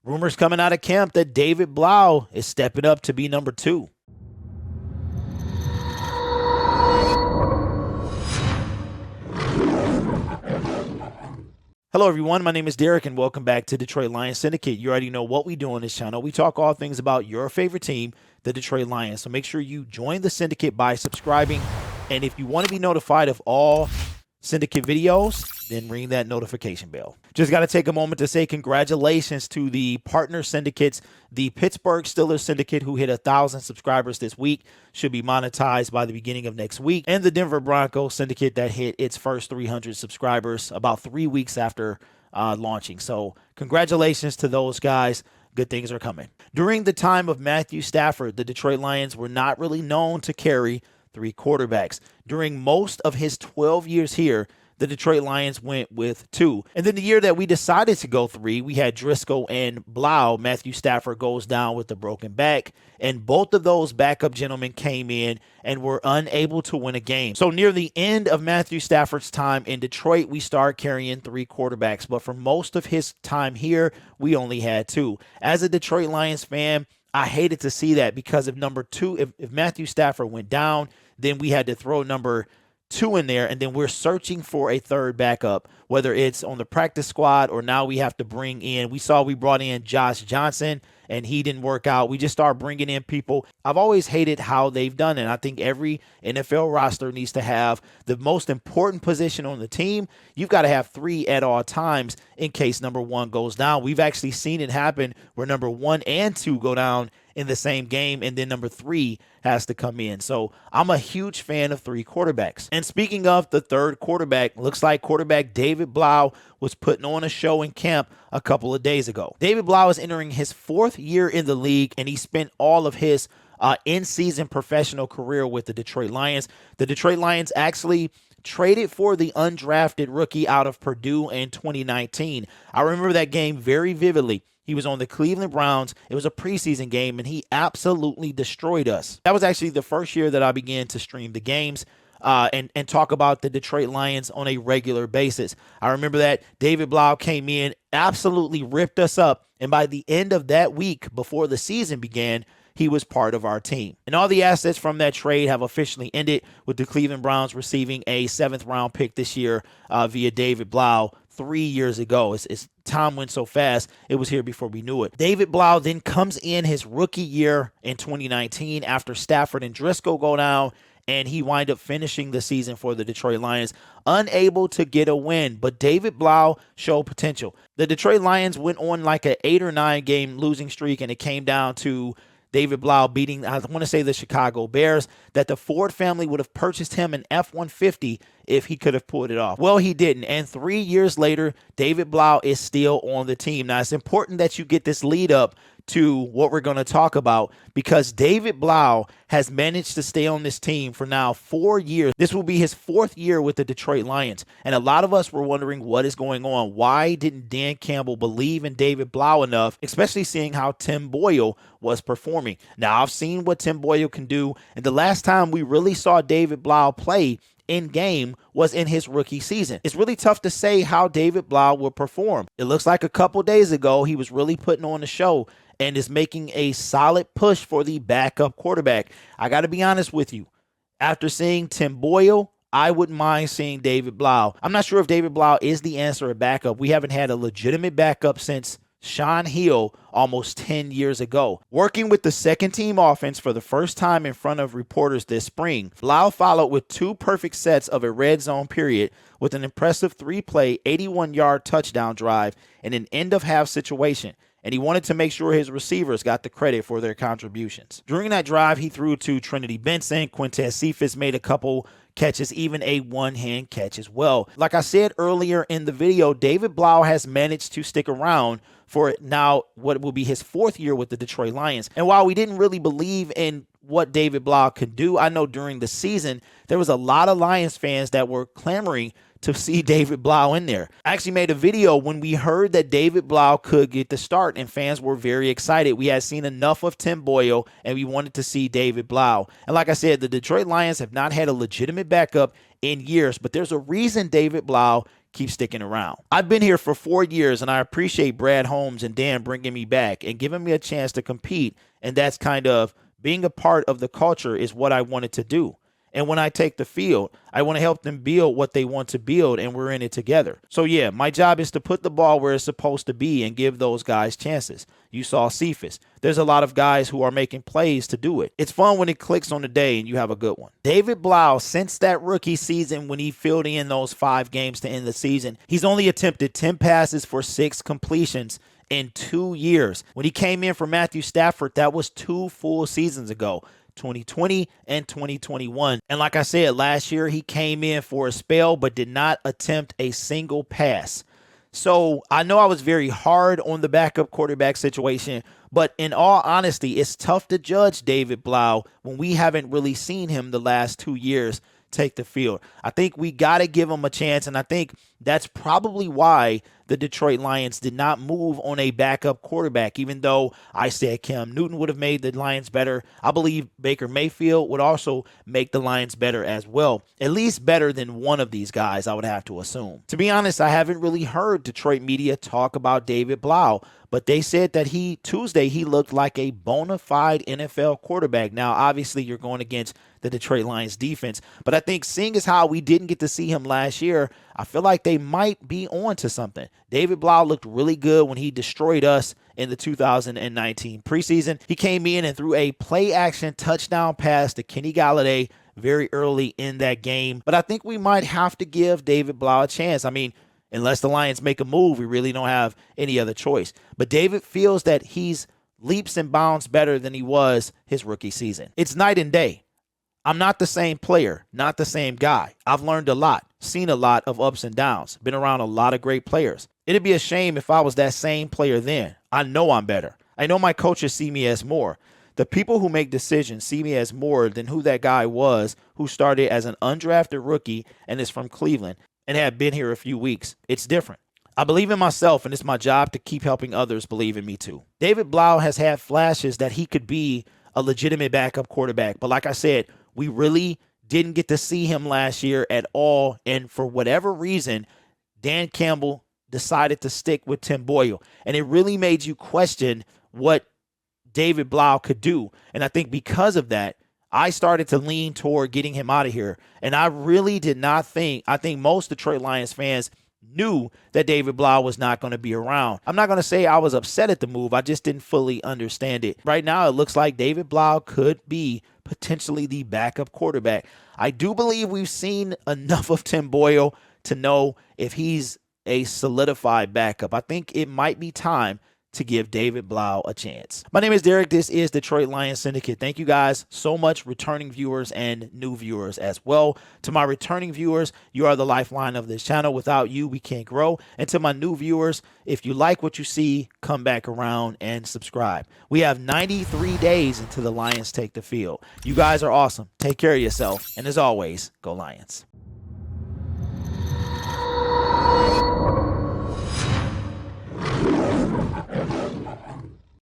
Rumors coming out of camp that David Blough is stepping up to be number 2. Hello, everyone. My name is Derek, and welcome back to Detroit Lions Syndicate. You already know what we do on this channel. We talk all things about your favorite team, the Detroit Lions. So make sure you join the Syndicate by subscribing. And if you want to be notified of all Syndicate videos, then ring that notification bell. Just got to take a moment to say congratulations to the partner syndicates. The Pittsburgh Steelers Syndicate, who hit 1,000 subscribers this week, should be monetized by the beginning of next week. And the Denver Broncos Syndicate that hit its first 300 subscribers about 3 weeks after launching. So congratulations to those guys. Good things are coming. During the time of Matthew Stafford, the Detroit Lions were not really known to carry 3 quarterbacks. During most of his 12 years here, the Detroit Lions went with 2. And then the year that we decided to go 3, we had Driscoll and Blough. Matthew Stafford goes down with a broken back, and both of those backup gentlemen came in and were unable to win a game. So near the end of Matthew Stafford's time in Detroit, we start carrying 3 quarterbacks. But for most of his time here, we only had 2. As a Detroit Lions fan, I hated to see that, because if number 2, if Matthew Stafford went down, then we had to throw number 2 in there, and then we're searching for a third backup, whether it's on the practice squad or now we have to bring in. We brought in Josh Johnson, and he didn't work out. We just start bringing in people. I've always hated how they've done it. I think every NFL roster needs to have the most important position on the team. You've got to have 3 at all times in case number 1 goes down. We've actually seen it happen where number 1 and 2 go down in the same game, and then number 3 has to come in. So I'm a huge fan of 3 quarterbacks. And speaking of the third quarterback, looks like quarterback David Blough was putting on a show in camp a couple of days ago. David Blough is entering his 4th year in the league, and he spent all of his in-season professional career with the Detroit Lions. The Detroit Lions actually traded for the undrafted rookie out of Purdue in 2019. I remember that game very vividly. He was on the Cleveland Browns. It was a preseason game, and he absolutely destroyed us. That was actually the first year that I began to stream the games and talk about the Detroit Lions on a regular basis. I remember that David Blough came in, absolutely ripped us up, and by the end of that week, before the season began, he was part of our team. And all the assets from that trade have officially ended, with the Cleveland Browns receiving a 7th-round pick this year via David Blough 3 years ago. It's time went so fast, it was here before we knew it. David Blough then comes in his rookie year in 2019 after Stafford and Driscoll go down, and he wind up finishing the season for the Detroit Lions, unable to get a win. But David Blough showed potential. The Detroit Lions went on like an 8 or 9 game losing streak, and it came down to David Blough beating, I want to say, the Chicago Bears, that the Ford family would have purchased him an F-150 if he could have pulled it off. Well, he didn't. And 3 years later, David Blough is still on the team. Now, it's important that you get this lead up to what we're going to talk about, because David Blough has managed to stay on this team for now 4 years. This will be his 4th year with the Detroit Lions. And a lot of us were wondering what is going on. Why didn't Dan Campbell believe in David Blough enough, especially seeing how Tim Boyle was performing? Now, I've seen what Tim Boyle can do, and the last time we really saw David Blough play in game was in his rookie season. It's really tough to say how David Blough will perform. It looks like a couple days ago he was really putting on the show and is making a solid push for the backup quarterback. I got to be honest with you. After seeing Tim Boyle, I wouldn't mind seeing David Blough. I'm not sure if David Blough is the answer at backup. We haven't had a legitimate backup since Sean Hill almost 10 years ago. Working with the second team offense for the first time in front of reporters this spring, Blough followed with 2 perfect sets of a red zone period with an impressive 3-play, 81-yard touchdown drive in an end-of-half situation. And he wanted to make sure his receivers got the credit for their contributions. During that drive, he threw to Trinity Benson. Quintez Cephas made a couple catches, even a one-hand catch as well. Like I said earlier in the video, David Blough has managed to stick around for now what will be his 4th year with the Detroit Lions. And while we didn't really believe in what David Blough could do, I know during the season there was a lot of Lions fans that were clamoring to see David Blough in there. I actually made a video when we heard that David Blough could get the start, and fans were very excited. We had seen enough of Tim Boyle, and we wanted to see David Blough. And like I said, the Detroit Lions have not had a legitimate backup in years, but there's a reason David Blough keep sticking around. I've been here for 4 years, and I appreciate Brad Holmes and Dan bringing me back and giving me a chance to compete, and that's kind of being a part of the culture is what I wanted to do. And when I take the field, I want to help them build what they want to build, and we're in it together. So yeah, my job is to put the ball where it's supposed to be and give those guys chances. You saw Cephas. There's a lot of guys who are making plays to do it. It's fun when it clicks on the day and you have a good one. David Blough, since that rookie season when he filled in those 5 games to end the season, he's only attempted 10 passes for 6 completions in 2 years. When he came in for Matthew Stafford, that was 2 full seasons ago. 2020 and 2021. And like I said, last year he came in for a spell but did not attempt a single pass. So I know I was very hard on the backup quarterback situation, but in all honesty, it's tough to judge David Blough when we haven't really seen him the last 2 years take the field. I think we got to give him a chance, and I think that's probably why the Detroit Lions did not move on a backup quarterback, even though I said Cam Newton would have made the Lions better. I believe Baker Mayfield would also make the Lions better as well, at least better than one of these guys, I would have to assume. To be honest, I haven't really heard Detroit media talk about David Blough, but they said that Tuesday he looked like a bona fide NFL quarterback. Now, obviously, you're going against the Detroit Lions defense, but I think seeing as how we didn't get to see him last year, I feel like they might be on to something. David Blough looked really good when he destroyed us in the 2019 preseason. He came in and threw a play-action touchdown pass to Kenny Galladay very early in that game, but I think we might have to give David Blough a chance. I mean, unless the Lions make a move, we really don't have any other choice. But David feels that he's leaps and bounds better than he was his rookie season. It's night and day. I'm not the same player, not the same guy. I've learned a lot, seen a lot of ups and downs, been around a lot of great players. It'd be a shame if I was that same player then. I know I'm better. I know my coaches see me as more. The people who make decisions see me as more than who that guy was who started as an undrafted rookie and is from Cleveland and had been here a few weeks. It's different. I believe in myself, and it's my job to keep helping others believe in me too. David Blough has had flashes that he could be a legitimate backup quarterback, but like I said, we really didn't get to see him last year at all, and for whatever reason, Dan Campbell decided to stick with Tim Boyle, and it really made you question what David Blough could do. And I think because of that, I started to lean toward getting him out of here. And I really did not think, I think most Detroit Lions fans knew that David Blough was not going to be around. I'm not going to say I was upset at the move. I just didn't fully understand it. Right now, it looks like David Blough could be potentially the backup quarterback. I do believe we've seen enough of Tim Boyle to know if he's a solidified backup. I think it might be time to give David Blough a chance. My name is Derek. This is Detroit Lions Syndicate. Thank you guys so much, returning viewers and new viewers as well. To my returning viewers, you are the lifeline of this channel. Without you, we can't grow. And to my new viewers, if you like what you see, come back around and subscribe. We have 93 days until the Lions take the field. You guys are awesome. Take care of yourself. And as always, go Lions.